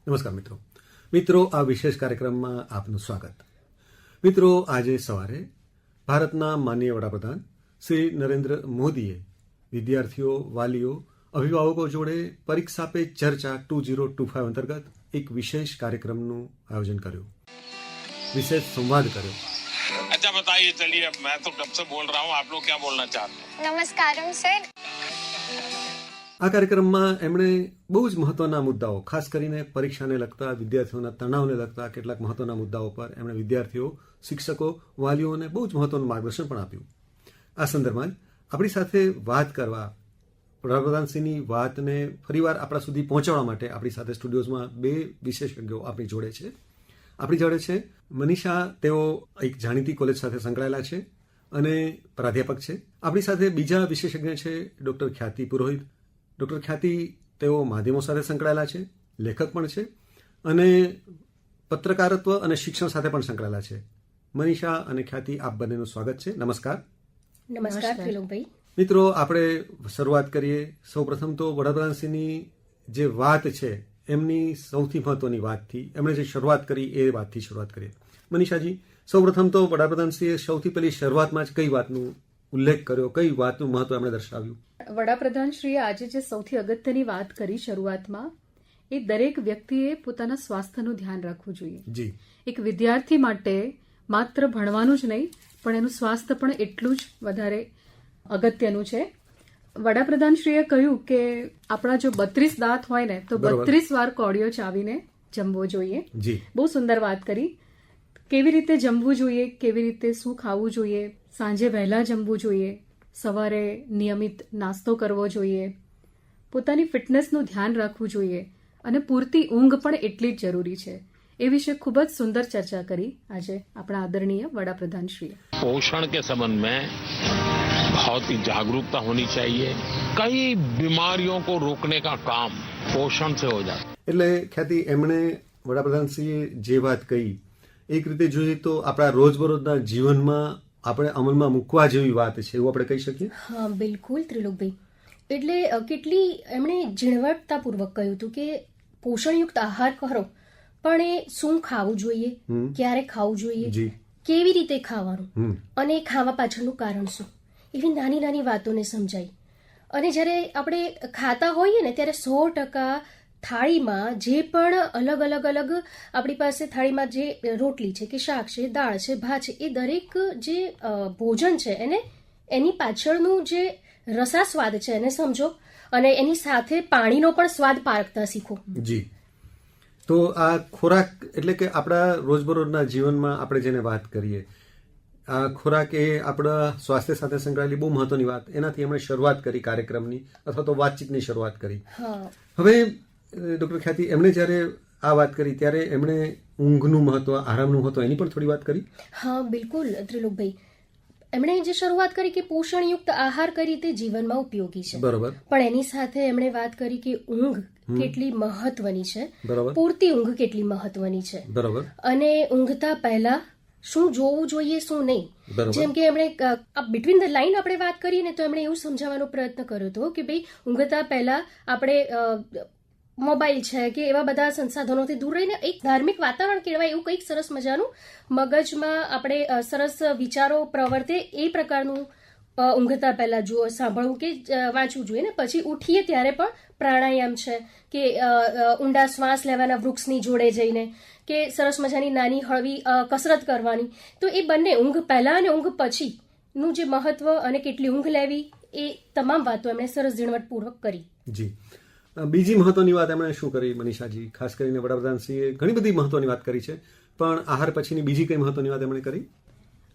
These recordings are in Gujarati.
નમસ્કાર મિત્રો, આ વિશેષ કાર્યક્રમમાં આપનું સ્વાગત. મિત્રો, આજે સવારે ભારતના માનનીય વડાપ્રધાન શ્રી નરેન્દ્ર મોદીએ વિદ્યાર્થીઓ, વાલીઓ, અભિભાવકો જોડે પરીક્ષા પે ચર્ચા 2025 અંતર્ગત એક વિશેષ કાર્યક્રમનું આયોજન કર્યું, વિશેષ સંવાદ કર્યો. अच्छा बताइए, चलिए मैं तो कब से बोल रहा हूँ, आप लोग क्या बोलना चाहते हैं? नमस्कारम सर. આ કાર્યક્રમમાં એમણે બહુ જ મહત્વના મુદ્દાઓ, ખાસ કરીને પરીક્ષાને લગતા, વિદ્યાર્થીઓના તણાવને લગતા કેટલાક મહત્વના મુદ્દાઓ પર એમણે વિદ્યાર્થીઓ, શિક્ષકો, વાલીઓને બહુ જ મહત્વનું માર્ગદર્શન પણ આપ્યું. આ સંદર્ભમાં આપણી સાથે વાત કરવા, વડાપ્રધાનશ્રીની વાતને ફરીવાર આપણા સુધી પહોંચાડવા માટે આપણી સાથે સ્ટુડિયોઝમાં બે વિશેષજ્ઞો આપણી જોડે છે. આપણી જોડે છે મનીષા, તેઓ એક જાણીતી કોલેજ સાથે સંકળાયેલા છે અને પ્રાધ્યાપક છે. આપણી સાથે બીજા વિશેષજ્ઞ છે ડૉક્ટર ખ્યાતિ પુરોહિત. ડૉક્ટર ખ્યાતિ, તેઓ માધ્યમો સાથે સંકળાયેલા છે, લેખક પણ છે અને પત્રકારત્વ અને શિક્ષણ સાથે પણ સંકળાયેલા છે. મનીષા અને ખ્યાતિ, આપ બંનેનું સ્વાગત છે. નમસ્કાર. નમસ્કાર ત્રિલોકભાઈ. મિત્રો, આપણે શરૂઆત કરીએ. સૌપ્રથમ તો વડાપ્રધાનશ્રીની જે વાત છે એમની સૌથી મહત્વની વાતથી, એમણે જે શરૂઆત કરી એ વાતથી શરૂઆત કરીએ. મનીષાજી, સૌપ્રથમ તો વડાપ્રધાનશ્રીએ સૌથી પહેલી શરૂઆતમાં જ કઈ વાતનું ઉલ્લેખ કર્યો, કઈ વાતનું મહત્વ એમણે દર્શાવ્યું? વડાપ્રધાનશ્રીએ આજે જે સૌથી અગત્યની વાત કરી શરૂઆતમાં, એ દરેક વ્યક્તિએ પોતાના સ્વાસ્થ્યનું ધ્યાન રાખવું જોઈએ. જી. એક વિદ્યાર્થી માટે માત્ર ભણવાનું જ નહીં, પણ એનું સ્વાસ્થ્ય પણ એટલું જ વધારે અગત્યનું છે. વડાપ્રધાનશ્રીએ કહ્યું કે આપણા જો 32 દાંત હોય ને તો 32 વાર કોળિયો ચાવીને જમવો જોઈએ. બહુ સુંદર વાત કરી. કેવી રીતે જમવું જોઈએ, કેવી રીતે શું ખાવું જોઈએ, સાંજે વહેલા જમવું જોઈએ, સવારે નિયમિત નાસ્તો કરવો જોઈએ, પોતાની ફિટનેસનું ધ્યાન રાખવું જોઈએ અને પૂરતી ઊંઘ પણ એટલી જ જરૂરી છે. એ વિશે ખૂબ જ સુંદર ચર્ચા કરી આજે આપણા આદરણીય વડાપ્રધાનશ્રીએ. पोषण के संबंध में बहुत ही जागरूकता होनी चाहिए. कई बीमारियों को रोकने का काम पोषण से हो जाता है. એટલે ખ્યાતિ, એમણે વડાપ્રધાનશ્રીએ જે વાત કહી, એક રીતે જોઈએ તો આપણા રોજબરોજના જીવનમાં આપણે અમલમાં મૂકવા જેવી વાત છે, એવું આપણે કહી શકીએ. હા, બિલકુલ ત્રિલોકભાઈ. એટલે કેટલી એમણે ઝીણવટતાપૂર્વક કહ્યું હતું કે પોષણયુક્ત આહાર કરો, પણ એ શું ખાવું જોઈએ, ક્યારે ખાવું જોઈએ, કેવી રીતે ખાવાનું અને ખાવા પાછળનું કારણ શું, એવી નાની નાની વાતોને સમજાઈ. અને જ્યારે આપણે ખાતા હોઈએ ને ત્યારે 100% થાળીમાં જે પણ અલગ આપણી પાસે થાળીમાં જે રોટલી છે કે શાક છે, દાળ છે, ભાત છે, એ દરેક જે ભોજન છે એને એની પાછળનું જે રસાસ્વાદ છે એને સમજો અને એની સાથે પાણીનો પણ સ્વાદ પારખતા શીખો. જી. તો આ ખોરાક એટલે કે આપણા રોજબરોજના જીવનમાં આપણે જેને વાત કરીએ, આ ખોરાક એ આપણા સ્વાસ્થ્ય સાથે સંકળાયેલી બહુ મહત્વની વાત. એનાથી એમણે શરૂઆત કરી કાર્યક્રમની અથવા તો વાતચીતની શરૂઆત કરી. હવે ડૉક્ટર ખ્યાતિ, એમણે જ્યારે આ વાત કરી ત્યારે એમણે ઊંઘનું મહત્વ, આરામનું મહત્વ, એની પણ થોડી વાત કરી. હા, બિલકુલ ત્રિલોકભાઈ. એમણે જે શરૂઆત કરી કે પોષણયુક્ત આહાર કઈ રીતે જીવનમાં ઉપયોગી છે, બરોબર, પણ એની સાથે એમણે વાત કરી કે ઊંઘ કેટલી મહત્વની છે, પૂરતી ઊંઘ કેટલી મહત્વની છે, બરોબર, અને ઊંઘતા પહેલા શું જોવું જોઈએ, શું નહીં. જેમ કે એમણે બિટવીન ધ લાઈન આપણે વાત કરીએ ને તો એમણે એવું સમજાવવાનો પ્રયત્ન કર્યો હતો કે ભાઈ ઊંઘતા પહેલા આપણે મોબાઈલ છે કે એવા બધા સંસાધનોથી દૂર રહીને એક ધાર્મિક વાતાવરણ કેળવાય એવું કંઈક સરસ મજાનું મગજમાં આપણે સરસ વિચારો પ્રવર્તે એ પ્રકારનું ઊંઘતા પહેલા સાંભળવું કે વાંચવું જોઈએ. ને પછી ઉઠીએ ત્યારે પણ પ્રાણાયામ છે કે ઊંડા શ્વાસ લેવાના વૃક્ષની જોડે જઈને કે સરસ મજાની નાની હળવી કસરત કરવાની. તો એ બંને ઊંઘ પહેલા અને ઊંઘ પછીનું જે મહત્વ અને કેટલી ઊંઘ લેવી એ તમામ વાતો એમણે સરસ ઝીણવટપૂર્વક કરી. જી. બીજી મહત્વની વાત એમણે શું કરી મનીષાજી? ખાસ કરીને વડાપ્રધાનશ્રીએ ઘણી બધી મહત્વની વાત કરી છે, પણ આહાર પછીની બીજી કઈ મહત્વની વાત એમણે કરી?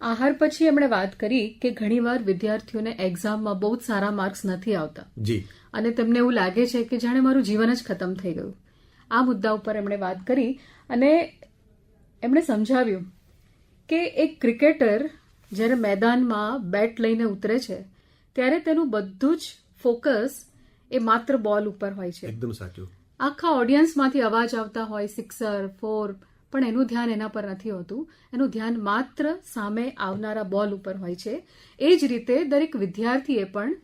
આહાર પછી એમણે વાત કરી કે ઘણીવાર વિદ્યાર્થીઓને એક્ઝામમાં બહુ જ સારા માર્ક્સ નથી આવતા. જી. અને તેમને એવું લાગે છે કે જાણે મારું જીવન જ ખતમ થઈ ગયું. આ મુદ્દા ઉપર એમણે વાત કરી અને એમણે સમજાવ્યું કે એક ક્રિકેટર જ્યારે મેદાનમાં બેટ લઈને ઉતરે છે ત્યારે તેનું બધું જ ફોકસ એ માત્ર બોલ ઉપર હોય છે. એકદમ સાચું. આખા ઓડિયન્સમાંથી અવાજ આવતા હોય, સિક્સર, 4, પણ એનું ધ્યાન એના પર નથી હોતું. એનું ધ્યાન માત્ર સામે આવનારા બોલ ઉપર હોય છે. એ જ રીતે દરેક વિદ્યાર્થીએ પણ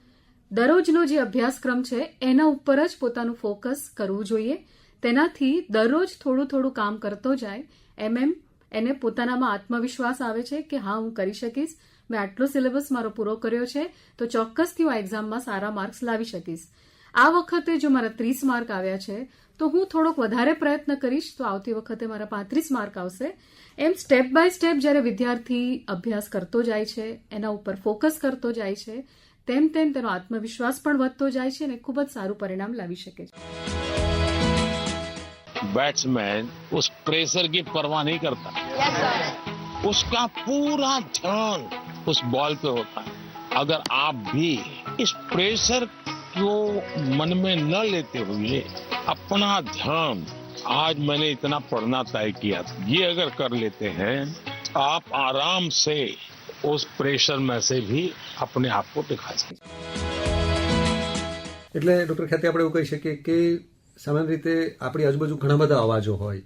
દરરોજનો જે અભ્યાસક્રમ છે એના ઉપર જ પોતાનું ફોકસ કરવું જોઈએ. તેનાથી દરરોજ થોડું થોડું કામ કરતો જાય એમ એને પોતાનામાં આત્મવિશ્વાસ આવે છે કે હા, હું કરી શકીશ, મેં આટલો સિલેબસ મારો પૂરો કર્યો છે તો ચોક્કસથી હું એક્ઝામમાં સારા માર્ક્સ લાવી શકીશ. આ વખતે જો મારા 30 માર્ક આવ્યા છે તો હું થોડોક વધારે પ્રયત્ન કરીશ તો આવતી વખતે મારા 35 માર્ક આવશે. એમ સ્ટેપ બાય સ્ટેપ જ્યારે વિદ્યાર્થી અભ્યાસ કરતો જાય છે, એના ઉપર ફોકસ કરતો જાય છે, તેમ તેમ તેનો આત્મવિશ્વાસ પણ વધતો જાય છે અને ખૂબ જ સારું પરિણામ લાવી શકે છે. बैट्समैन उस प्रेशर की परवाह नहीं करता, उसका पूरा ध्यान उस बॉल पे होता है. अगर आप भी इस प्रेशर को मन में न लेते हुए अपना ध्यान, आज मैंने इतना पढ़ना तय किया, ये अगर कर लेते हैं आप आराम से उस प्रेशर में से भी अपने आप को दिखा सकते. એટલે ડોક્ટર ખ્યાતિ આપણે એવું કહી શકીએ કે સામાન્ય રીતે આપણી આજુબાજુ ઘણા બધા અવાજો હોય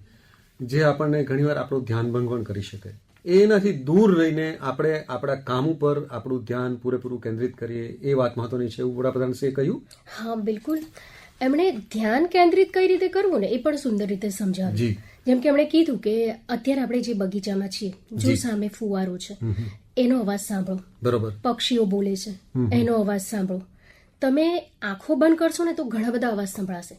જે આપણને ઘણીવાર આપણું ધ્યાન ભંગ પણ કરી શકે. એનાથી દૂર રહીને આપણે આપણા કામ ઉપર આપણું ધ્યાન પૂરેપૂરું કેન્દ્રિત કરીએ એ વાત મહત્વની છે, એવું વડાપ્રધાનશ્રીએ કહ્યું. હા, બિલકુલ. એમણે ધ્યાન કેન્દ્રિત કઈ રીતે કરવું ને એ પણ સુંદર રીતે સમજાવ્યું. જેમ કે એમણે કીધું કે અત્યારે આપણે જે બગીચામાં છીએ, જો સામે ફુવારો છે એનો અવાજ સાંભળો, બરોબર, પક્ષીઓ બોલે છે એનો અવાજ સાંભળો. તમે આંખો બંધ કરશો ને તો ઘણા બધા અવાજ સંભળાશે,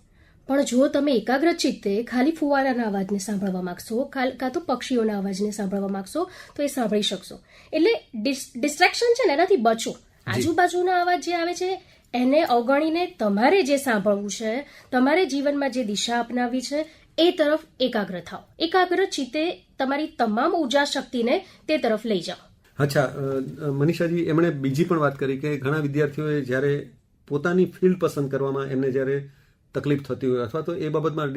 પણ જો તમે એકાગ્ર ચિત્તે ખાલી ફુવારાના અવાજને સાંભળવા માંગશો કાં તો પક્ષીઓના અવાજને સાંભળવા માંગશો તો એ સાંભળી શકશો. એટલે ડિસ્ટ્રેક્શન છે ને એનાથી બચો. આજુબાજુના અવાજ જે આવે છે એને અવગણીને તમારે જે સાંભળવું છે, તમારે જીવનમાં જે દિશા અપનાવવી છે એ તરફ એકાગ્ર થાઓ. એકાગ્ર ચિત્તે તમારી તમામ ઉર્જા શક્તિને તે તરફ લઈ જાઓ. અચ્છા, મનીષાજી, એમણે બીજી પણ વાત કરી કે ઘણા વિદ્યાર્થીઓએ જ્યારે પોતાની ફિલ્ડ પસંદ કરવામાં એમને જ્યારે તકલીફ થતી હોય અથવા તો એ બાબતમાં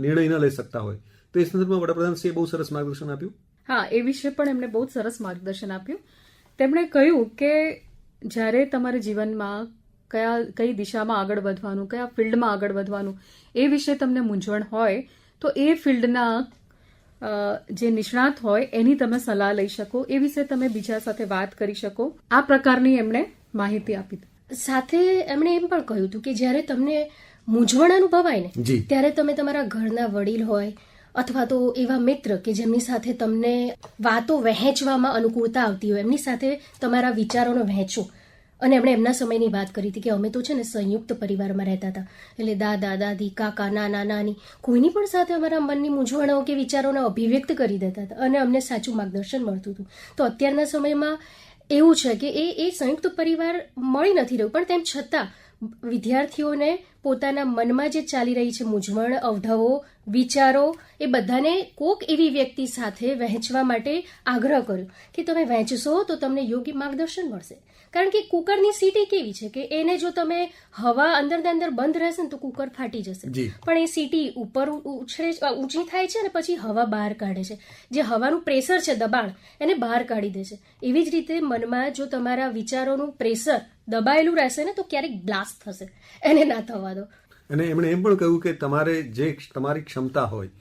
નિર્ણય ન લઈ શકતા હોય તો એ સંદર્ભમાં વડાપ્રધાનશ્રીએ બહુ સરસ માર્ગદર્શન આપ્યું. હા, એ વિશે પણ એમણે બહુ સરસ માર્ગદર્શન આપ્યું. તેમણે કહ્યું કે જ્યારે તમારે જીવનમાં કઈ દિશામાં આગળ વધવાનું, કયા ફિલ્ડમાં આગળ વધવાનું એ વિશે તમને મૂંઝવણ હોય તો એ ફિલ્ડના જે નિષ્ણાત હોય એની તમે સલાહ લઈ શકો, એ વિશે તમે બીજા સાથે વાત કરી શકો. આ પ્રકારની એમણે માહિતી આપી. સાથે એમણે એમ પણ કહ્યું હતું કે જ્યારે તમને મૂંઝવણ અનુભવાય ને ત્યારે તમે તમારા ઘરના વડીલ હોય અથવા તો એવા મિત્ર કે જેમની સાથે તમને વાતો વહેંચવામાં અનુકૂળતા આવતી હોય એમની સાથે તમારા વિચારોને વહેંચો. અને એમણે એમના સમયની વાત કરી હતી કે અમે તો છે ને સંયુક્ત પરિવારમાં રહેતા હતા, એટલે દાદા દાદી, કાકા, નાના નાની, કોઈની પણ સાથે અમારા મનની મૂંઝવણો કે વિચારોને અભિવ્યક્ત કરી દેતા હતા અને અમને સાચું માર્ગદર્શન મળતું હતું. તો અત્યારના સમયમાં એવું છે કે એ સંયુક્ત પરિવાર મળી નથી રહ્યું, પણ તેમ છતાં વિદ્યાર્થીઓને પોતાના મનમાં જે ચાલી રહી છે મૂંઝવણ, અવઢવો, વિચારો એ બધાને કોક એવી વ્યક્તિ સાથે વહેંચવા માટે આગ્રહ કર્યો કે તમે વહેંચશો તો તમને યોગ્ય માર્ગદર્શન મળશે. કારણ કે કુકરની સીટી કેવી છે કે એને જો તમે હવા અંદર બંધ રહેશે ને તો કુકર ફાટી જશે, પણ એ સીટી ઉપર ઊંચી થાય છે ને પછી હવા બહાર કાઢે છે. જે હવાનું પ્રેશર છે, દબાણ, એને બહાર કાઢી દે છે. એવી જ રીતે મનમાં જો તમારા વિચારોનું પ્રેશર દબાયેલું રહેશે ને તો ક્યારેક બ્લાસ્ટ થશે, એને ના થવા દો. અને એમણે એમ પણ કહ્યું કે તમારે જે તમારી ક્ષમતા હોય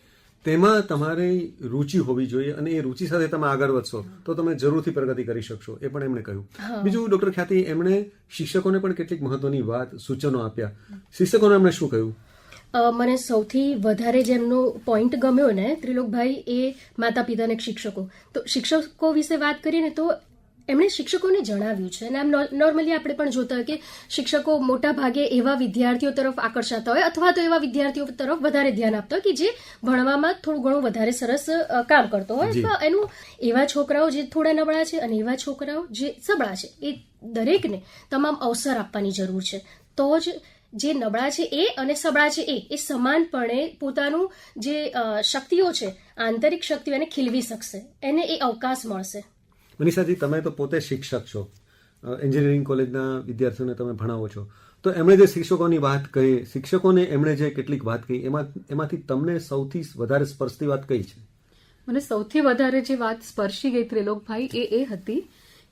તેમાં તમારી રુચિ હોવી જોઈએ અને એ રુચિ સાથે તમે આગળ વધશો તો તમે જરૂરથી પ્રગતિ કરી શકશો, એ પણ એમણે કહ્યું. બીજું ડોક્ટર ખ્યાતિ, એમણે શિક્ષકોને પણ કેટલીક મહત્વની વાત, સૂચનો આપ્યા. શિક્ષકોને એમણે શું કહ્યું? મને સૌથી વધારે જેમનો પોઈન્ટ ગમ્યો ને ત્રિલોકભાઈ, એ માતા પિતા અને શિક્ષકો. તો શિક્ષકો વિશે વાત કરીએ ને તો એમણે શિક્ષકોને જણાવ્યું છે, અને આમ નોર્મલી આપણે પણ જોતા હોય કે શિક્ષકો મોટા ભાગે એવા વિદ્યાર્થીઓ તરફ આકર્ષાતા હોય અથવા તો એવા વિદ્યાર્થીઓ તરફ વધારે ધ્યાન આપતા હોય કે જે ભણવામાં થોડું ઘણું વધારે સરસ કામ કરતો હોય, અથવા એનું એવા છોકરાઓ જે થોડા નબળા છે અને એવા છોકરાઓ જે સબળા છે, એ દરેકને તમામ અવસર આપવાની જરૂર છે. તો જ જે નબળા છે એ અને સબળા છે એ સમાનપણે પોતાનું જે શક્તિઓ છે, આંતરિક શક્તિઓ એને ખીલવી શકશે, એને એ અવકાશ મળશે. મનીષાજી, તમે તો પોતે શિક્ષક છો, એન્જિનિયરિંગ કોલેજના વિદ્યાર્થીઓને તમે ભણાવો છો, તો એમણે જે શિક્ષકોની વાત કહી, શિક્ષકોને એમણે જે કેટલીક વાત કહી, એમાંથી તમને સૌથી વધારે સ્પર્શતી વાત કઈ છે? મને સૌથી વધારે જે વાત સ્પર્શી ગઈ ત્રિલોકભાઈ એ હતી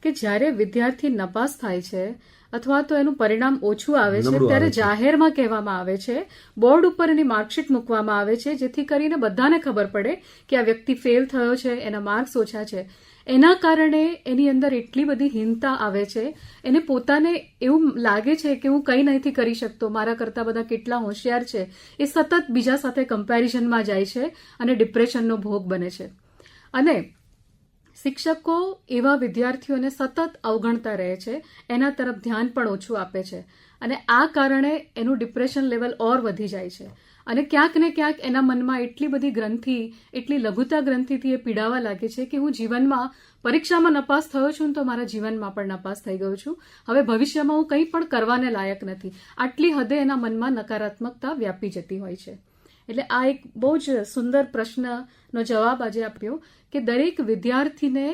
કે જ્યારે વિદ્યાર્થી નપાસ થાય છે અથવા તો એનું પરિણામ ઓછું આવે છે ત્યારે જાહેરમાં કહેવામાં આવે છે, બોર્ડ ઉપર એની માર્કશીટ મૂકવામાં આવે છે, જેથી કરીને બધાને ખબર પડે કે આ વ્યક્તિ ફેલ થયો છે, એના માર્ક્સ ઓછા છે. એના કારણે એની અંદર એટલી બધી હીનતા આવે છે, એને પોતાને એવું લાગે છે કે હું કંઈ નથી કરી શકતો, મારા કરતા બધા કેટલા હોશિયાર છે. એ સતત બીજા સાથે કમ્પેરિઝનમાં જાય છે અને ડિપ્રેશનનો ભોગ બને છે. અને શિક્ષકો એવા વિદ્યાર્થીઓને સતત અવગણતા રહે છે, એના તરફ ધ્યાન પણ ઓછું આપે છે અને આ કારણે એનું ડિપ્રેશન લેવલ ઓર વધી જાય છે. અને ક્યાંક ને ક્યાંક એના મનમાં એટલી બધી ગ્રંથિ, એટલી લઘુતા ગ્રંથિથી એ પીડાવા લાગે છે કે હું જીવનમાં પરીક્ષામાં નપાસ થયો છું તો મારા જીવનમાં પણ નપાસ થઈ ગયો છું, હવે ભવિષ્યમાં હું કંઈ પણ કરવાને લાયક નથી. આટલી હદે એના મનમાં નકારાત્મકતા વ્યાપી જતી હોય છે. એટલે આ એક બહુ જ સુંદર પ્રશ્નનો જવાબ આજે આપ્યો કે દરેક વિદ્યાર્થીને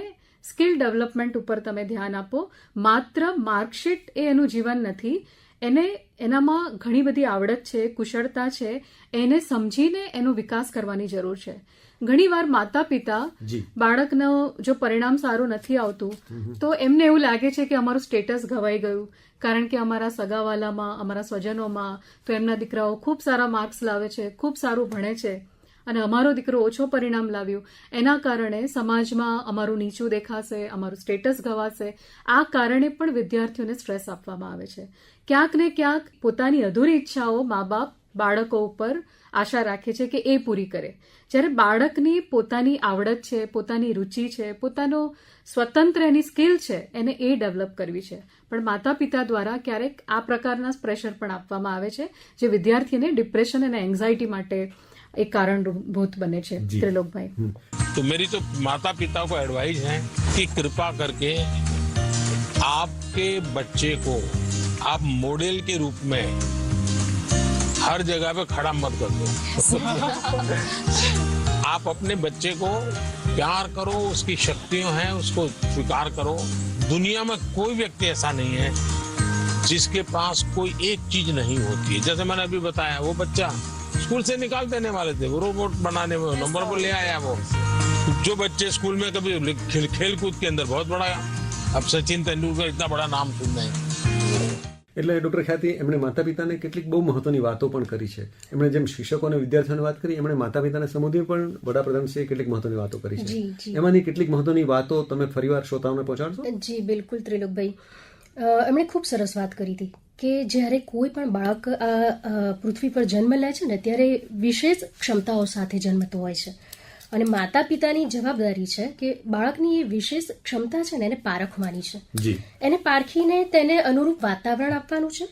સ્કિલ ડેવલપમેન્ટ ઉપર તમે ધ્યાન આપો. માત્ર માર્કશીટ એ એનું જીવન નથી, એને એનામાં ઘણી બધી આવડત છે, કુશળતા છે, એને સમજીને એનો વિકાસ કરવાની જરૂર છે. ઘણીવાર માતા પિતા બાળકનું જો પરિણામ સારું નથી આવતું તો એમને એવું લાગે છે કે અમારું સ્ટેટસ ઘવાઈ ગયું, કારણ કે અમારા સગાવાલામાં, અમારા સ્વજનોમાં તો એમના દીકરાઓ ખૂબ સારા માર્ક્સ લાવે છે, ખૂબ સારું ભણે છે અને અમારો દીકરો ઓછો પરિણામ લાવ્યું. એના કારણે સમાજમાં અમારું નીચું દેખાશે, અમારું સ્ટેટસ ઘવાશે. આ કારણે પણ વિદ્યાર્થીઓને સ્ટ્રેસ આપવામાં આવે છે. ક્યાંક ને ક્યાંક પોતાની અધૂરી ઈચ્છાઓ મા બાપ બાળકો ઉપર આશા રાખે છે કે એ પૂરી કરે, જ્યારે બાળકની પોતાની આવડત છે, પોતાની રુચિ છે, પોતાનો સ્વતંત્ર એની સ્કિલ છે, એને એ ડેવલપ કરવી છે. પણ માતા પિતા દ્વારા ક્યારેક આ પ્રકારના પ્રેશર પણ આપવામાં આવે છે, જે વિદ્યાર્થીને ડિપ્રેશન અને એન્ઝાયટી માટે एक कारणभूत बने छे. त्रिलोक भाई, तो मेरी तो माता पिता को एडवाइस है कि कृपा करके आपके बच्चे को आप मॉडल के रूप में हर जगह पे खड़ा मत कर दो. आप अपने बच्चे को प्यार करो, उसकी शक्तियां हैं उसको स्वीकार करो. दुनिया में कोई व्यक्ति ऐसा नहीं है जिसके पास कोई एक चीज नहीं होती है. जैसे मैंने अभी बताया, वो बच्चा स्कूल से निकाल देने वाले थे, वो रोबोट बनाने में नंबर पर ले आया. वो जो बच्चे स्कूल में कभी खेल कूद के अंदर बहुत बड़ा, अब सचिन तेंदुलकर इतना बड़ा नाम सुन रहे हैं. એટલે ડોક્ટર ખ્યાતિ એમણે માતા પિતાને કેટલીક બહુ મહત્વની વાતો પણ કરી છે. એમણે જેમ શિક્ષકો અને વિદ્યાર્થીઓની વાત કરી, એમણે માતા પિતાને સંબોધીને પણ વડાપ્રધાનશ્રીએ કેટલીક મહત્વની વાતો કરી છે. એમાંની કેટલીક મહત્વની વાતો તમે ફરીવાર શ્રોતાઓને પહોંચાડશો? જી બિલકુલ ત્રિલોકભાઈ, એમણે ખૂબ સરસ વાત કરી હતી કે જ્યારે કોઈ પણ બાળક પૃથ્વી પર જન્મ લે છે ને ત્યારે વિશેષ ક્ષમતાઓ સાથે જન્મતો હોય છે અને માતા પિતાની જવાબદારી છે કે બાળકની એ વિશેષ ક્ષમતા છે ને એને પારખવાની છે. એને પારખીને તેને અનુરૂપ વાતાવરણ આપવાનું છે,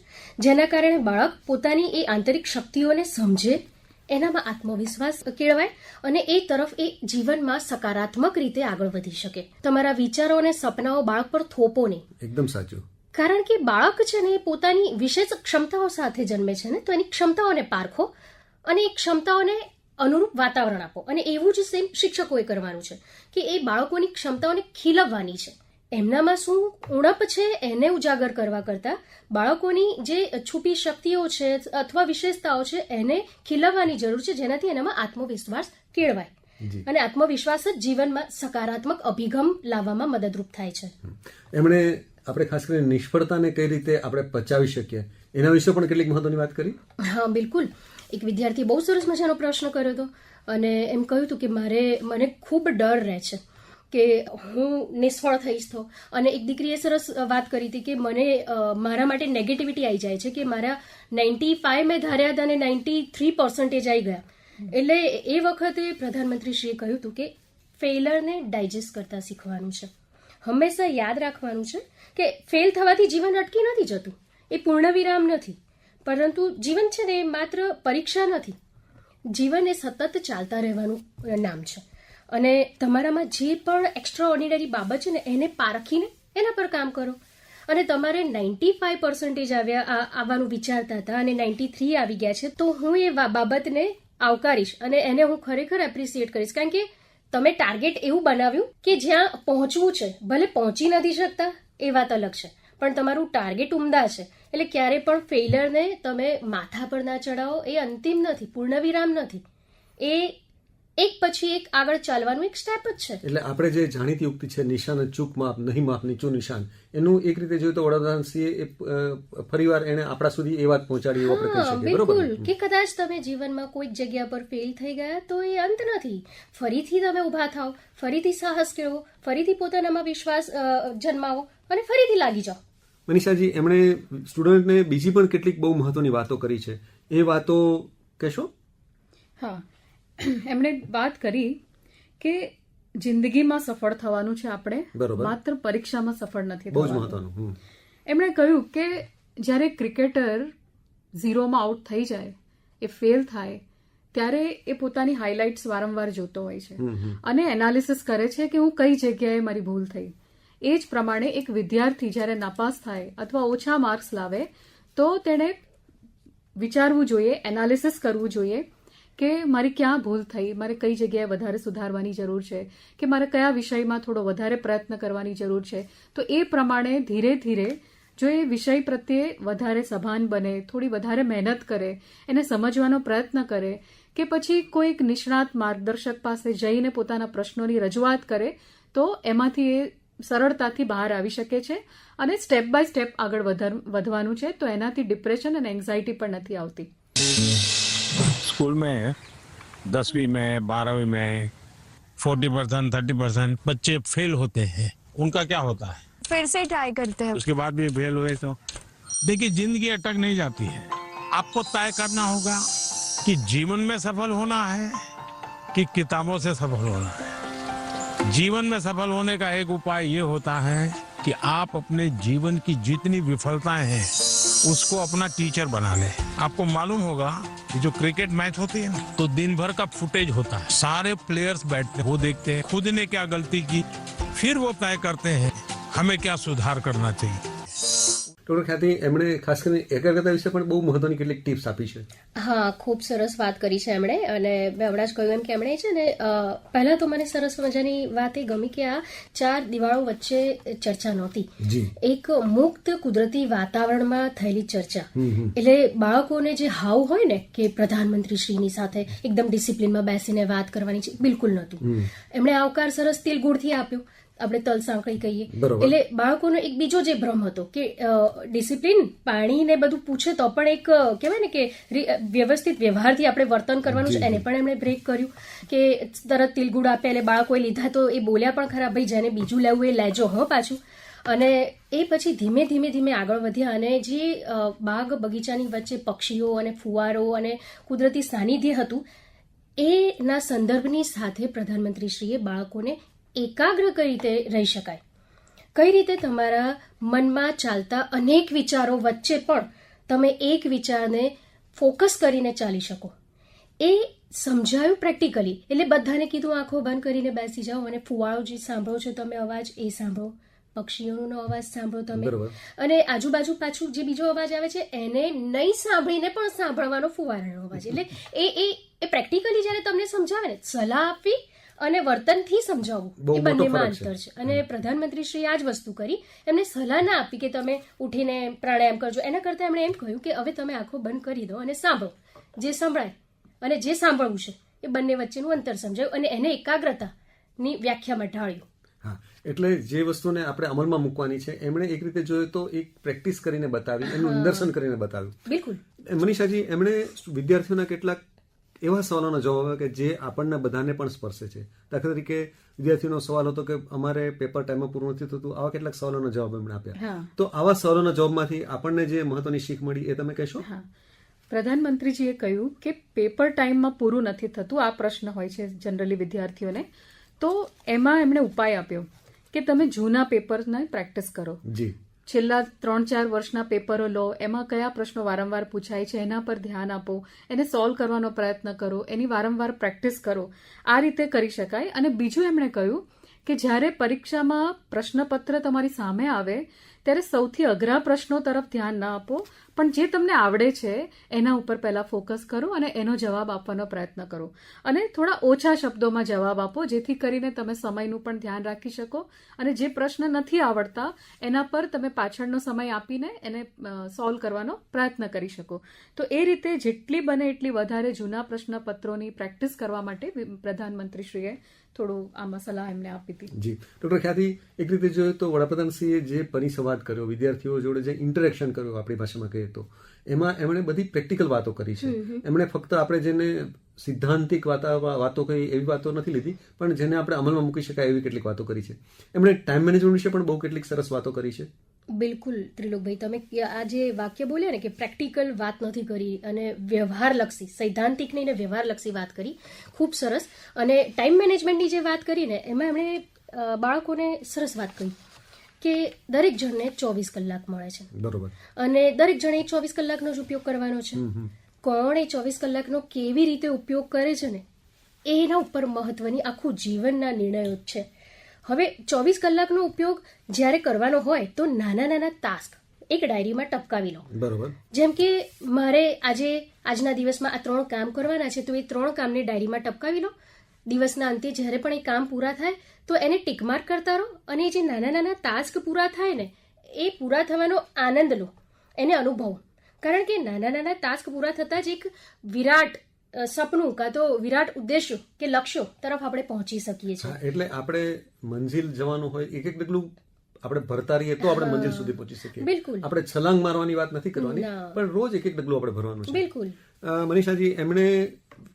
જેના કારણે બાળક પોતાની એ આંતરિક શક્તિઓને સમજે, એનામાં આત્મવિશ્વાસ કેળવાય અને એ તરફ એ જીવનમાં સકારાત્મક રીતે આગળ વધી શકે. તમારા વિચારો અને સપનાઓ બાળક પર થોપો નહીં. એકદમ સાચું. કારણ કે બાળક છે ને પોતાની વિશેષ ક્ષમતાઓ સાથે જન્મે છે ને, તો એની ક્ષમતાઓને પારખો અને એ ક્ષમતાઓને અનુરૂપ વાતાવરણ આપો. અને એવું જ સેમ શિક્ષકોએ કરવાનું છે કે એ બાળકોની ક્ષમતાઓને ખીલવવાની છે. એમનામાં શું ઉણપ છે એને ઉજાગર કરવા કરતાં બાળકોની જે છુપી શક્તિઓ છે અથવા વિશેષતાઓ છે એને ખીલવવાની જરૂર છે, જેનાથી એનામાં આત્મવિશ્વાસ કેળવાય અને આત્મવિશ્વાસ જ જીવનમાં સકારાત્મક અભિગમ લાવવામાં મદદરૂપ થાય છે. એમણે આપણે ખાસ કરીને નિષ્ફળતાને કઈ રીતે આપણે પચાવી શકીએ એના વિશે પણ કેટલીક મહત્વની વાત કરી. હા બિલકુલ. એક વિદ્યાર્થી બહુ સરસ મજાનો પ્રશ્ન કર્યો હતો અને એમ કહ્યું હતું કે મને ખૂબ ડર રહે છે કે હું નિષ્ફળ થઈશ તો. અને એક દીકરીએ સરસ વાત કરી હતી કે મને મારા માટે નેગેટિવિટી આવી જાય છે કે મારા 95 મેં ધાર્યા હતા અને 93% આવી ગયા. એટલે એ વખતે પ્રધાનમંત્રીશ્રીએ કહ્યું હતું કે ફેલરને ડાયજેસ્ટ કરતા શીખવાનું છે. હંમેશા યાદ રાખવાનું છે કે ફેલ થવાથી જીવન અટકી નથી જતું, એ પૂર્ણવિરામ નથી, પરંતુ જીવન છે ને એ માત્ર પરીક્ષા નથી. જીવન એ સતત ચાલતા રહેવાનું નામ છે અને તમારામાં જે પણ એક્સ્ટ્રા ઓર્ડિનરી બાબત છે ને એને પારખીને એના પર કામ કરો. અને તમારે 95% આવવાનું વિચારતા હતા અને 93 આવી ગયા છે, તો હું એ બાબતને આવકારીશ અને એને હું ખરેખર એપ્રિસિએટ કરીશ. કારણ કે તમે ટાર્ગેટ એવું બનાવ્યું કે જ્યાં પહોંચવું છે, ભલે પહોંચી નથી શકતા એ વાત અલગ છે, પણ તમારું ટાર્ગેટ ઉમદા છે. એટલે ક્યારે પણ ફેઇલરને તમે માથા પર ના ચડાવો. એ અંતિમ નથી, પૂર્ણવિરામ નથી, એ એક પછી એક આગળ ચાલવાનું એક સ્ટેપ જ છે. એટલે આપણે જે જાણીતી ઉક્તિ છે નિશાન ચૂક માપ નહીં માપ નીચું નિશાન, એનું એક રીતે જોઈએ તો વડાપ્રધાનશ્રીએ ફરીવાર એને આપણા સુધી એ વાત પહોંચાડી એવું આપણે કહી શકીએ. બરોબર બિલકુલ, કે કદાચ તમે જીવનમાં કોઈક જગ્યા પર ફેલ થઈ ગયા તો એ અંત નથી. ફરીથી તમે ઊભા થાઓ, ફરીથી સાહસ કેળવો, ફરીથી પોતાનામાં વિશ્વાસ જન્માવો અને ફરીથી લાગી જાઓ. મનીષાજી, એમણે સ્ટુડન્ટને બીજી પણ કેટલીક બહુ મહત્વની વાતો કરી છે, એ વાતો કહેશો? હા, એમણે વાત કરી કે જિંદગીમાં સફળ થવાનું છે આપણે, માત્ર પરીક્ષામાં સફળ નથી બહુ જ થવાનું. મહત્વનું. એમણે કહ્યું કે જ્યારે ક્રિકેટર 0માં આઉટ થઈ જાય, એ ફેલ થાય, ત્યારે એ પોતાની હાઇલાઇટ્સ વારંવાર જોતો હોય છે અને એનાલિસિસ કરે છે કે હું કઈ જગ્યાએ મારી ભૂલ થઈ. એ જ પ્રમાણે એક વિદ્યાર્થી જ્યારે નાપાસ થાય અથવા ઓછા માર્ક્સ લાવે તો તેણે વિચારવું જોઈએ, એનાલિસિસ કરવું જોઈએ કે મારી ક્યાં ભૂલ થઈ, મારે કઈ જગ્યાએ વધારે સુધારવાની જરૂર છે, કે મારે કયા વિષયમાં થોડો વધારે પ્રયત્ન કરવાની જરૂર છે. તો એ પ્રમાણે ધીરે ધીરે જો એ વિષય પ્રત્યે વધારે સભાન બને, થોડી વધારે મહેનત કરે, એને સમજવાનો પ્રયત્ન કરે, કે પછી કોઈક નિષ્ણાત માર્ગદર્શક પાસે જઈને પોતાના પ્રશ્નોની રજૂઆત કરે, તો એમાંથી એ સરળતાથી બહાર આવી શકે છે અને સ્ટેપ બાય સ્ટેપ આગળ વધવાનું છે. તો એનાથી ડિપ્રેશન અને એન્ઝાઇટી પણ નથી આવતી. स्कूल में 10वीं में 12वीं में 40% 30% बच्चे फेल होते हैं, उनका क्या होता है? फिर से ट्राई करते हैं. उसके बाद भी फेल हुए तो देखिए जिंदगी अटक नहीं जाती है. आपको तय करना होगा कि जीवन में सफल होना है कि किताबों से सफल होना है. जीवन में सफल होने का एक उपाय ये होता है कि आप अपने जीवन की जितनी विफलताएं हैं उसको अपना टीचर बना ले. आपको मालूम होगा कि जो क्रिकेट मैच होती है ना, तो दिन भर का फुटेज होता है, सारे प्लेयर्स बैठते हैं, वो देखते हैं खुद ने क्या गलती की, फिर वो तय करते हैं हमें क्या सुधार करना चाहिए. ડોક્ટર ખ્યાતિ, એમણે ખાસ કરીને એકાગ્રતા વિશે પણ બહુ મહત્વની કેટલીક ટિપ્સ આપી છે. હા, ખૂબ સરસ વાત કરી છે એમણે. અને મેં હમણાં જ કહ્યું એમ કે એમણે છે ને, પહેલા તો મને સરસ મજાની વાત એ ગમી કે આ 4 દિવાળો વચ્ચે ચર્ચા નહોતી, એક મુક્ત કુદરતી વાતાવરણમાં થયેલી ચર્ચા. એટલે બાળકોને જે હાવ હોય ને કે પ્રધાનમંત્રી શ્રીની સાથે એકદમ ડિસિપ્લિનમાં બેસીને વાત કરવાની છે, બિલકુલ નહોતું. એમણે આવકાર સરસ તિલગુળથી આપ્યો, આપણે તલ સાંકળી કહીએ. એટલે બાળકોનો એક બીજો જે ભ્રમ હતો કે ડિસિપ્લિન, પાણી ને બધું પૂછે તો પણ એક કહેવાય ને કે વ્યવસ્થિત વ્યવહારથી આપણે વર્તન કરવાનું છે, એને પણ એમણે બ્રેક કર્યું કે તરત તિલગુડ આપે. એટલે બાળકોએ લીધા તો એ બોલ્યા પણ ખરા, ભાઈ જેને બીજું લેવું એ લેજો હો પાછું. અને એ પછી ધીમે ધીમે ધીમે આગળ વધ્યા અને જે બાગ બગીચાની વચ્ચે પક્ષીઓ અને ફુવારો અને કુદરતી સાનિધ્ય હતું એના સંદર્ભની સાથે પ્રધાનમંત્રીશ્રીએ બાળકોને એકાગ્ર કઈ રીતે રહી શકાય, કઈ રીતે તમારા મનમાં ચાલતા અનેક વિચારો વચ્ચે પણ તમે એક વિચારને ફોકસ કરીને ચાલી શકો, એ સમજાયું પ્રેક્ટિકલી. એટલે બધાને કીધું આંખો બંધ કરીને બેસી જાઓ અને ફુવારો જે સાંભળો છો તમે અવાજ એ સાંભળો, પક્ષીઓનો અવાજ સાંભળો તમે, અને આજુબાજુ પાછું જે બીજો અવાજ આવે છે એને નહીં સાંભળીને પણ સાંભળવાનો ફુવારાનો અવાજ. એટલે એ પ્રેક્ટિકલી જયારે તમને સમજાવે ને, સલાહ આપવી અને વર્તનથી સમજાવવું, એ બંનેમાં અંતર છે. અને પ્રધાનમંત્રીશ્રીએ આ જ વસ્તુ કરી, એમને સલાહ ના આપી કે તમે ઉઠીને પ્રાણાયામ કરજો. એના કરતાં એમણે એમ કહ્યું કે હવે તમે આંખો બંધ કરી દો અને સાંભળો, જે સંભળાય અને જે સાંભળવું છે એ બંને વચ્ચેનું અંતર સમજાયું અને એને એકાગ્રતાની વ્યાખ્યામાં ઢાળ્યું. હા, એટલે જે વસ્તુને આપણે અમલમાં મૂકવાની છે એમણે એક રીતે જોયું તો એક પ્રેક્ટિસ કરીને બતાવી, એનું નિદર્શન કરીને બતાવ્યું. બિલકુલ. મનીષાજી, એમણે વિદ્યાર્થીઓના કેટલાક એવા સવાલોનો જવાબ આપ્યો કે જે આપણને બધાને પણ સ્પર્શે છે. દાખલા તરીકે વિદ્યાર્થીઓનો સવાલ હતો કે અમારે પેપર ટાઈમમાં પૂરું નથી થતું. આવા કેટલાક સવાલોના જવાબ એમણે આપ્યા. તો આવા સવાલોના જવાબમાંથી આપણને જે મહત્વની શીખ મળી એ તમે કહેશો? પ્રધાનમંત્રીજીએ કહ્યું કે પેપર ટાઈમમાં પૂરું નથી થતું, આ પ્રશ્ન હોય છે જનરલી વિદ્યાર્થીઓને. તો એમાં એમણે ઉપાય આપ્યો કે તમે જૂના પેપરને પ્રેક્ટિસ કરો. છેલ્લા 3-4 વર્ષના પેપરો લો, એમાં કયા પ્રશ્નો વારંવાર પૂછાય છે એના પર ધ્યાન આપો, એને સોલ્વ કરવાનો પ્રયત્ન કરો, એની વારંવાર પ્રેક્ટિસ કરો. આ રીતે કરી શકાય. અને બીજું એમણે કહ્યું કે જ્યારે પરીક્ષામાં પ્રશ્નપત્ર તમારી સામે આવે ત્યારે સૌથી અઘરા પ્રશ્નો તરફ ધ્યાન ના આપો, પણ જે તમને આવડે છે એના ઉપર પહેલા ફોકસ કરો અને એનો જવાબ આપવાનો પ્રયત્ન કરો. અને થોડા ઓછા શબ્દોમાં જવાબ આપો, જેથી કરીને તમે સમયનું પણ ધ્યાન રાખી શકો અને જે પ્રશ્ન નથી આવડતા એના પર તમે પાછળનો સમય આપીને એને સોલ્વ કરવાનો પ્રયત્ન કરી શકો. તો એ રીતે જેટલી બને એટલી વધારે જૂના પ્રશ્નપત્રોની પ્રેક્ટિસ કરવા માટે પ્રધાનમંત્રીશ્રીએ થોડું આમાં સલાહ એમને આપી હતી. જી ડોક્ટર ખ્યાતિ, એક રીતે જોઈએ તો વડાપ્રધાનશ્રીએ જે પરિસંવાદ કર્યો, વિદ્યાર્થીઓ જોડે જે ઇન્ટરેક્શન કર્યું, આપણી ભાષામાં કહીએ તો એમાં એમણે બધી પ્રેક્ટિકલ વાતો કરી છે. એમણે ફક્ત આપણે જેને સિદ્ધાંતિક વાતો કહી એવી વાતો નથી લીધી, પણ જેને આપણે અમલમાં મૂકી શકાય એવી કેટલીક વાતો કરી છે. એમણે ટાઈમ મેનેજમેન્ટ વિશે પણ બહુ કેટલીક સરસ વાતો કરી છે. બિલકુલ ત્રિલોકભાઈ, તમે આ જે વાક્ય બોલ્યા ને કે પ્રેક્ટિકલ વાત નથી કરી અને વ્યવહારલક્ષી, સૈદ્ધાંતિક નહીં ને વ્યવહારલક્ષી વાત કરી, ખૂબ સરસ. અને ટાઈમ મેનેજમેન્ટની જે વાત કરી ને એમાં એમણે બાળકોને સરસ વાત કહી કે દરેક જણને 24 કલાક મળે છે, બરોબર, અને દરેક જણે 24 કલાકનો જ ઉપયોગ કરવાનો છે. કોણ એ 24 કલાકનો કેવી રીતે ઉપયોગ કરે છે ને એના ઉપર મહત્વની આખું જીવનના નિર્ણયો જ છે. હવે 24 કલાકનો ઉપયોગ જ્યારે કરવાનો હોય તો નાના નાના ટાસ્ક એક ડાયરીમાં ટપકાવી લો. બરોબર. જેમ કે મારે આજના દિવસમાં આ 3 કામ કરવાના છે, તો એ 3 કામને ડાયરીમાં ટપકાવી લો. દિવસના અંતે જ્યારે પણ એ કામ પૂરા થાય તો એને ટીક માર્ક કરતા રહો, અને જે નાના નાના ટાસ્ક પૂરા થાય ને એ પૂરા થવાનો આનંદ લો, એને અનુભવો. કારણ કે નાના નાના ટાસ્ક પૂરા થતાં જ એક વિરાટ સપનું કાં તો વિરાટ ઉદ્દેશ્યો કે લક્ષ્યો તરફ આપણે પહોંચી શકીએ છીએ. એટલે આપણે મંજિલ જવાનું હોય, એક એક ડગલું આપણે ભરતા રહીએ તો આપણે મંજિલ સુધી પહોંચી શકીએ. બિલકુલ. આપણે છલાંગ મારવાની વાત નથી કરવાની, પણ રોજ એક એક ડગલું આપણે ભરવાનું છે. બિલકુલ. મનીષાજી, એમણે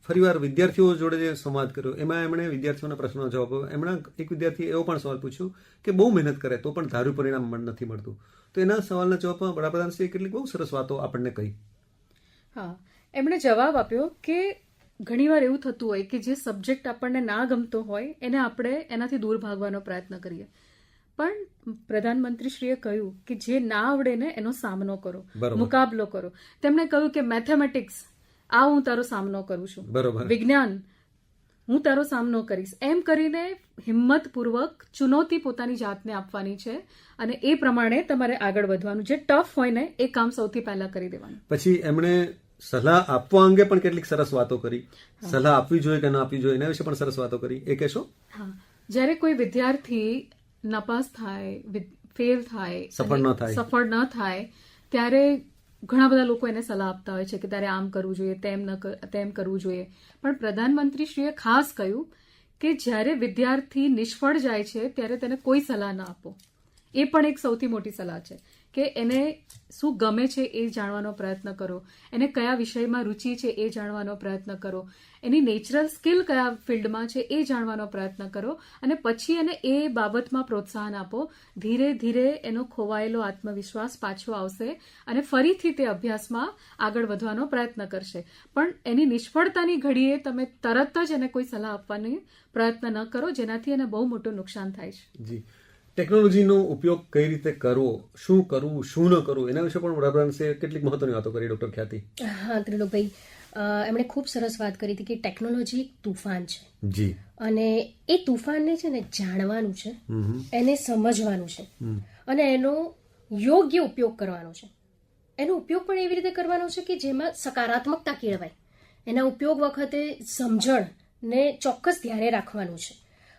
ફરીવાર વિદ્યાર્થીઓ જોડે જે સંવાદ કર્યો એમાં એમણે વિદ્યાર્થીઓના પ્રશ્નનો જવાબ આપ્યો. એમણે એક વિદ્યાર્થીએ એવો પણ સવાલ પૂછ્યો કે બહુ મહેનત કરે તો પણ ધાર્યું પરિણામ નથી મળતું. તો એના સવાલના જવાબમાં વડાપ્રધાનશ્રીએ કેટલીક બહુ સરસ વાતો આપણને કહી. હા, એમણે જવાબ આપ્યો કે ઘણીવાર એવું થતું હોય કે જે સબ્જેક્ટ આપણને ના ગમતો હોય એને આપણે એનાથી દૂર ભાગવાનો પ્રયત્ન કરીએ, પણ પ્રધાનમંત્રીશ્રીએ કહ્યું કે જે ના આવડે ને એનો સામનો કરો, મુકાબલો કરો. તેમણે કહ્યું કે મેથેમેટિક્સ આ હું તારો સામનો કરું છું, વિજ્ઞાન હું તારો સામનો કરીશ, એમ કરીને હિંમતપૂર્વક ચુનૌતી પોતાની જાતને આપવાની છે અને એ પ્રમાણે તમારે આગળ વધવાનું. જે ટફ હોય ને એ કામ સૌથી પહેલા કરી દેવાનું. પછી એમણે સલાહ આપવા અંગે પણ કેટલીક સરસ વાતો કરી. સલાહ આપવી જોઈએ કે ના આપવી જોઈએ એના વિશે પણ સરસ વાતો કરી. એ કહેશો? હા, જ્યારે કોઈ વિદ્યાર્થી નપાસ થાય, ફેલ થાય, સફળ ન થાય, ત્યારે ઘણા બધા લોકો એને સલાહ આપતા હોય છે કે તારે આમ કરવું જોઈએ, તેમ કરવું જોઈએ. પણ પ્રધાનમંત્રીશ્રીએ ખાસ કહ્યું કે જ્યારે વિદ્યાર્થી નિષ્ફળ જાય છે ત્યારે તેને કોઈ સલાહ ના આપો. એ પણ એક સૌથી મોટી સલાહ છે કે એને શું ગમે છે એ જાણવાનો પ્રયત્ન કરો, એને કયા વિષયમાં રુચિ છે એ જાણવાનો પ્રયત્ન કરો, એની નેચરલ સ્કિલ કયા ફિલ્ડમાં છે એ જાણવાનો પ્રયત્ન કરો, અને પછી એને એ બાબતમાં પ્રોત્સાહન આપો. ધીરે ધીરે એનો ખોવાયેલો આત્મવિશ્વાસ પાછો આવશે અને ફરીથી તે અભ્યાસમાં આગળ વધવાનો પ્રયત્ન કરશે. પણ એની નિષ્ફળતાની ઘડીએ તમે તરત જ એને કોઈ સલાહ આપવાનો પ્રયત્ન ન કરો, જેનાથી એને બહુ મોટું નુકસાન થાય છે. જી, ટેકનોલોજીનો ઉપયોગ કઈ રીતે કરવો, શું કરવું, શું ન કરવું, એના વિશે પણ વડાપ્રધાનશ્રીએ કેટલીક મહત્વની વાતો કરી. ડોક્ટર ખ્યાતિ. હા ત્રિલોકભાઈ, એમણે ખૂબ સરસ વાત કરી હતી કે ટેકનોલોજી એક તુફાન છે. જી. અને એ તુફાનને છે ને જાણવાનું છે, એને સમજવાનું છે અને એનો યોગ્ય ઉપયોગ કરવાનો છે. એનો ઉપયોગ પણ એવી રીતે કરવાનો છે કે જેમાં સકારાત્મકતા કેળવાય. એના ઉપયોગ વખતે સમજણને ચોક્કસ ધ્યાને રાખવાનું છે.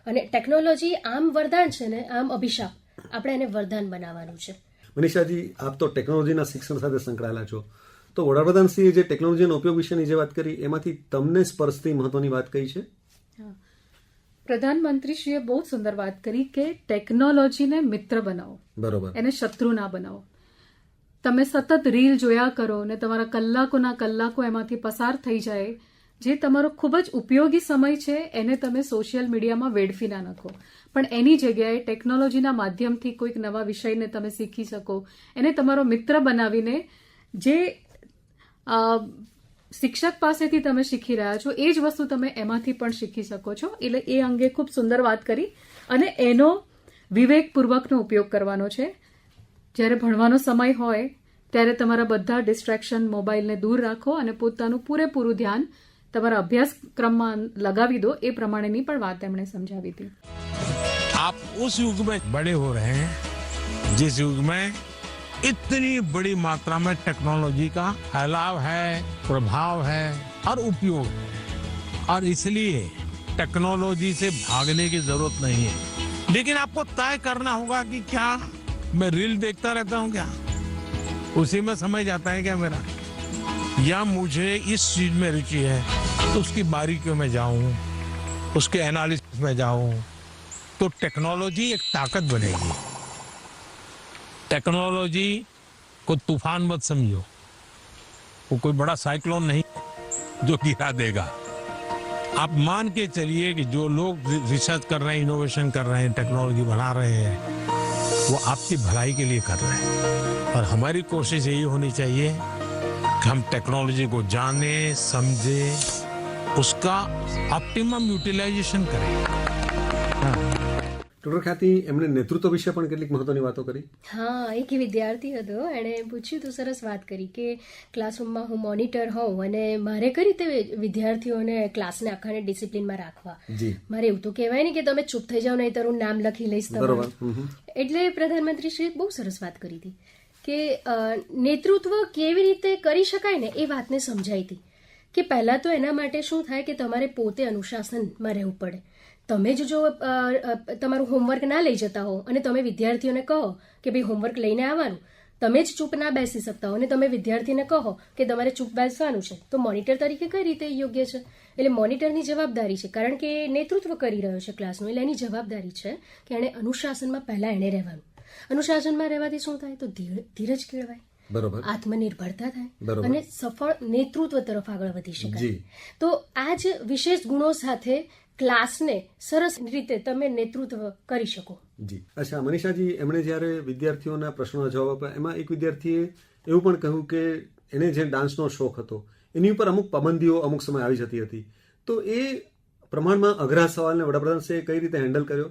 અને ટેકનોલોજી આમ વરદાન છે ને આમ અભિશાપ, આપણે એને વરદાન બનાવવાનું છે. મનીષાજી, આપ તો ટેકનોલોજીના શિક્ષણ સાથે સંકળાયેલા છો, તો વડાપ્રધાનશ્રીએ જે ટેકનોલોજીના ઉપયોગ વિશેની જે વાત કરી એમાંથી તમને સ્પર્શતી મહત્વની વાત કઈ છે? પ્રધાનમંત્રીશ્રીએ બહુ સુંદર વાત કરી કે ટેકનોલોજીને મિત્ર બનાવો, બરોબર, એને શત્રુ ના બનાવો. તમે સતત રીલ જોયા કરો ને તમારા કલાકોના કલાકો એમાંથી પસાર થઈ જાય. જે તમારો ખૂબ જ ઉપયોગી સમય છે એને તમે સોશિયલ મીડિયામાં વેડફી ના નાખો, પણ એની જગ્યાએ ટેકનોલોજીના માધ્યમથી કોઈક નવા વિષયને તમે શીખી શકો, એને તમારો મિત્ર બનાવીને જે શિક્ષક પાસેથી તમે શીખી રહ્યા છો એ જ વસ્તુ તમે એમાંથી પણ શીખી શકો છો. એટલે એ અંગે ખૂબ સુંદર વાત કરી અને એનો વિવેકપૂર્વકનો ઉપયોગ કરવાનો છે. જ્યારે ભણવાનો સમય હોય ત્યારે તમારા બધા ડિસ્ટ્રેક્શન, મોબાઈલને દૂર રાખો અને પોતાનું પૂરેપૂરું ધ્યાન તમારા અભ્યાસક્રમમાં લગાવી દો. એ પ્રમાણેની પણ વાત એમણે સમજાવી હતી. આપ ઉસ યુગ મેં બડે હો રહે हैं जिस युग में इतनी बड़ी मात्रा में टेक्नोलॉजी का फैलाव है, प्रभाव है और उपयोग है, और इसलिए टेक्नोलॉजी से भागने की जरूरत नहीं है। लेकिन आपको तय करना होगा कि क्या मैं रील देखता रहता हूँ क्या, उसी में समय जाता है क्या मेरा, या मुझे इस चीज में रुचि है तो उसकी बारीकियों में जाऊं, उसके एनालिसिस में जाऊं, तो टेक्नोलॉजी एक ताकत बनेगी। टेक्नोलॉजी को तूफान मत समझो, वो कोई बड़ा साइक्लोन नहीं जो गिरा देगा। आप मान के चलिए कि जो लोग रिसर्च कर रहे हैं, इनोवेशन कर रहे हैं, टेक्नोलॉजी बना रहे हैं, वो आपकी भलाई के लिए कर रहे हैं। और हमारी कोशिश यही होनी चाहिए कि हम टेक्नोलॉजी को जाने, समझे, उसका ऑप्टिमम यूटिलाइजेशन करें। ડોક્ટર ખ્યાતિ, એમણે નેતૃત્વ વિશે પણ કેટલીક મહત્વની વાતો કરી. હા, એક વિદ્યાર્થી હતો, એણે પૂછ્યું તો સરસ વાત કરી કે ક્લાસરૂમમાં હું મોનિટર હોઉં અને મારે કઈ રીતે વિદ્યાર્થીઓને ક્લાસને આખાને ડિસિપ્લિનમાં રાખવા. મારે એવું તો કહેવાય નહીં કે તમે ચૂપ થઈ જાઓ, નહીં તો હું નામ લખી લઈશ તમારું. એટલે પ્રધાનમંત્રીશ્રીએ બહુ સરસ વાત કરી હતી કે નેતૃત્વ કેવી રીતે કરી શકાય ને એ વાતને સમજાઈ હતી કે પહેલા તો એના માટે શું થાય કે તમારે પોતે અનુશાસનમાં રહેવું પડે. તમે જ જો તમારું હોમવર્ક ના લઈ જતા હો અને તમે વિદ્યાર્થીઓને કહો કે ભાઈ હોમવર્ક લઈને આવવાનું, તમે જ ચૂપ ના બેસી શકતા હો અને તમે વિદ્યાર્થીને કહો કે તમારે ચૂપ બેસવાનું છે, તો મોનિટર તરીકે કઈ રીતે યોગ્ય છે? એટલે મોનિટરની જવાબદારી છે, કારણ કે નેતૃત્વ કરી રહ્યો છે ક્લાસનું, એટલે એની જવાબદારી છે કે એણે અનુશાસનમાં પહેલા એણે રહેવાનું. અનુશાસનમાં રહેવાથી શું થાય તો ધીરજ કેળવાય, બરોબર, આત્મનિર્ભરતા થાય અને સફળ નેતૃત્વ તરફ આગળ વધી શકાય. તો આ જ વિશેષ ગુણો સાથે ક્લાસને સરસ રીતે તમે નેતૃત્વ કરી શકો. જી. અચ્છા મનીષાજી, એમણે જ્યારે વિદ્યાર્થીઓના પ્રશ્નોના જવાબ આપ્યા, એમાં એક વિદ્યાર્થીએ એવું પણ કહ્યું કે એને જે ડાન્સનો શોખ હતો એની ઉપર અમુક પાબંદીઓ અમુક સમય આવી જતી હતી, તો એ પ્રમાણમાં અઘરા સવાલને વડાપ્રધાનશ્રીએ કઈ રીતે હેન્ડલ કર્યો?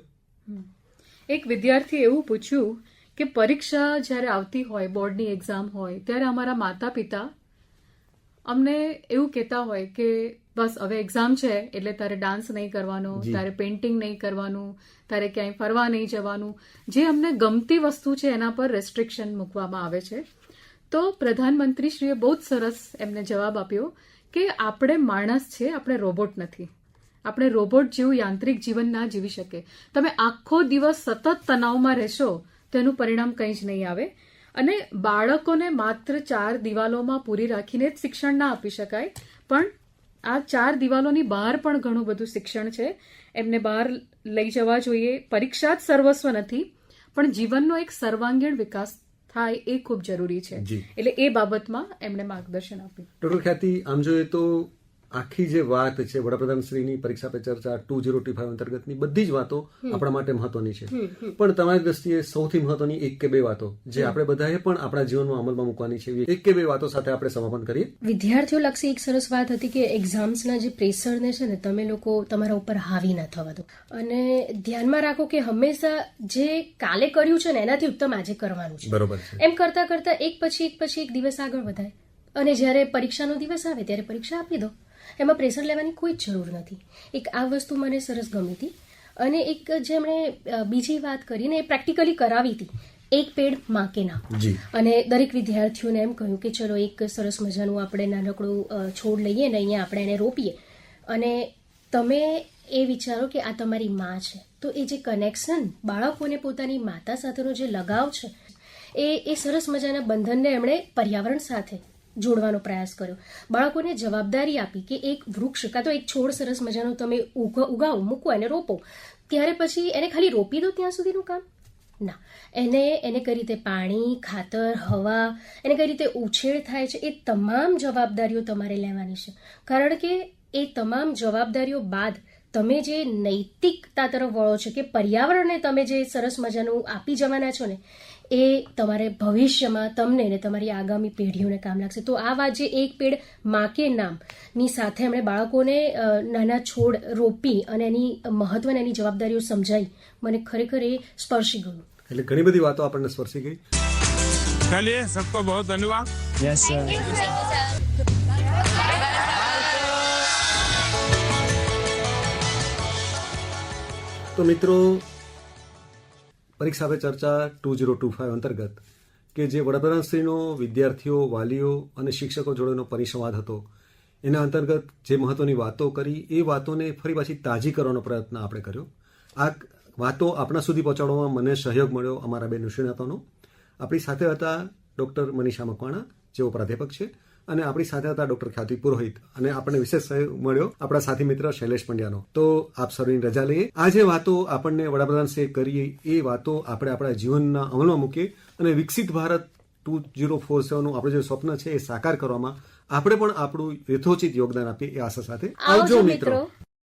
એક વિદ્યાર્થીએ એવું પૂછ્યું કે પરીક્ષા જ્યારે આવતી હોય, બોર્ડની એક્ઝામ હોય, ત્યારે અમારા માતા પિતા અમને એવું કહેતા હોય કે બસ હવે એક્ઝામ છે એટલે તારે ડાન્સ નહીં કરવાનો, તારે પેઇન્ટિંગ નહીં કરવાનું, તારે ક્યાંય ફરવા નહીં જવાનું, જે અમને ગમતી વસ્તુ છે એના પર રેસ્ટ્રિક્શન મૂકવામાં આવે છે. તો પ્રધાનમંત્રીશ્રીએ બહુ જ સરસ એમને જવાબ આપ્યો કે આપણે માણસ છે, આપણે રોબોટ નથી. આપણે રોબોટ જેવું યાંત્રિક જીવન ના જીવી શકે. તમે આખો દિવસ સતત તણાવમાં રહેશો તો એનું પરિણામ કંઈ જ નહીં આવે. અને બાળકોને માત્ર 4 દિવાલોમાં પૂરી રાખીને જ શિક્ષણ ના આપી શકાય, પણ આ 4 દિવાલોની બહાર પણ ઘણું બધું શિક્ષણ છે, એમને બહાર લઈ જવા જોઈએ. પરીક્ષા જ સર્વસ્વ નથી, પણ જીવનનો એક સર્વાંગીણ વિકાસ થાય એ ખૂબ જરૂરી છે. એટલે એ બાબતમાં એમણે માર્ગદર્શન આપ્યું. ડોક્ટર ખ્યાતિ, આમ જોઈએ તો આખી જે વાત છે વડાપ્રધાનશ્રીની પરીક્ષા પે ચર્ચા 2025 અંતર્ગતની બધી જ વાતો આપણા માટે મહત્વની છે, પણ તમારી દ્રષ્ટિએ સૌથી મહત્વની 1 કે 2 વાતો જે આપણે બધાએ પણ આપણા જીવનમાં અમલમાં મૂકવાની છે, 1 કે 2 વાતો સાથે આપણે સમાપન કરીએ. વિદ્યાર્થીઓ લક્ષી એક સરસ વાત હતી કે એક્ઝામ્સના જે પ્રેશરને છે ને તમે લોકો તમારા ઉપર હાવી ના થવા દો અને ધ્યાનમાં રાખો કે હંમેશા જે કાલે કર્યું છે ને એનાથી ઉત્તમ આજે કરવાનું છે. બરોબર છે. એમ કરતા કરતા એક પછી એક દિવસ આગળ વધાય અને જ્યારે પરીક્ષાનો દિવસ આવે ત્યારે પરીક્ષા આપી દો. એમાં પ્રેશર લેવાની કોઈ જ જરૂર નથી. એક આ વસ્તુ મને સરસ ગમી હતી. અને એક જેમણે બીજી વાત કરીને એ પ્રેક્ટિકલી કરાવી હતી, એક પેડ માં કે નામ, અને દરેક વિદ્યાર્થીઓને એમ કહ્યું કે ચલો એક સરસ મજાનું આપણે નાનકડું છોડ લઈએ ને અહીંયા આપણે એને રોપીએ અને તમે એ વિચારો કે આ તમારી માં છે, તો એ જે કનેક્શન બાળકોને પોતાની માતા સાથેનો જે લગાવ છે એ સરસ મજાના બંધનને એમણે પર્યાવરણ સાથે જોડવાનો પ્રયાસ કર્યો. બાળકોને જવાબદારી આપી કે એક વૃક્ષ કાં તો એક છોડ સરસ મજાનો તમે ઉગાવો, મૂકો, એને રોપો, ત્યારે પછી એને ખાલી રોપી દો ત્યાં સુધીનું કામ ના, એને કઈ રીતે પાણી, ખાતર, હવા, એને કઈ રીતે ઉછેર થાય છે, એ તમામ જવાબદારીઓ તમારે લેવાની છે. કારણ કે એ તમામ જવાબદારીઓ બાદ તમે જે નૈતિકતા તરફ વળો છો કે પર્યાવરણને તમે જે સરસ મજાનું આપી જવાના છો ને, એ તમારે ભવિષ્યમાં તમને ને તમારી આગામી પેઢીઓને કામ લાગશે. તો આ વાત જે એક પેડ માં કે નામ ની સાથે એમણે બાળકોને નાના છોડ રોપી અને એની મહત્વને એની જવાબદારીઓ સમજાઈ, મને ખરેખર એ સ્પર્શી ગયું. એટલે ઘણી બધી વાતો આપણને સ્પર્શી ગઈ. ચલિए, सबको बहुत धन्यवाद. Yes sir. તો મિત્રો, પરીક્ષા પે ચર્ચા 2025 અંતર્ગત કે જે વડાપ્રધાનશ્રીનો વિદ્યાર્થીઓ, વાલીઓ અને શિક્ષકો જોડેનો પરિસંવાદ હતો, એના અંતર્ગત જે મહત્વની વાતો કરી એ વાતોને ફરી પાછી તાજી કરવાનો પ્રયત્ન આપણે કર્યો. આ વાતો આપણા સુધી પહોંચાડવામાં મને સહયોગ મળ્યો અમારા બે નિષ્ણાતોનો. આપણી સાથે હતા ડૉક્ટર મનીષા મકવાણા, જેઓ પ્રાધ્યાપક છે, અને આપણી સાથે હતા ડૉક્ટર ખ્યાતિ પુરોહિત, અને આપણને વિશેષ સહયોગ મળ્યો આપણા સાથી મિત્ર શૈલેષ પંડ્યાનો. તો આપ સર્વની રજા લઈએ. આ જે વાતો આપણને વડાપ્રધાનશ્રીએ કરી એ વાતો આપણે આપણા જીવનના અમલમાં મૂકીએ અને વિકસિત ભારત 2047નું આપણું જે સ્વપ્ન છે એ સાકાર કરવામાં આપણે પણ આપણું યથોચિત યોગદાન આપીએ એ આશા સાથે. આવજો મિત્રો.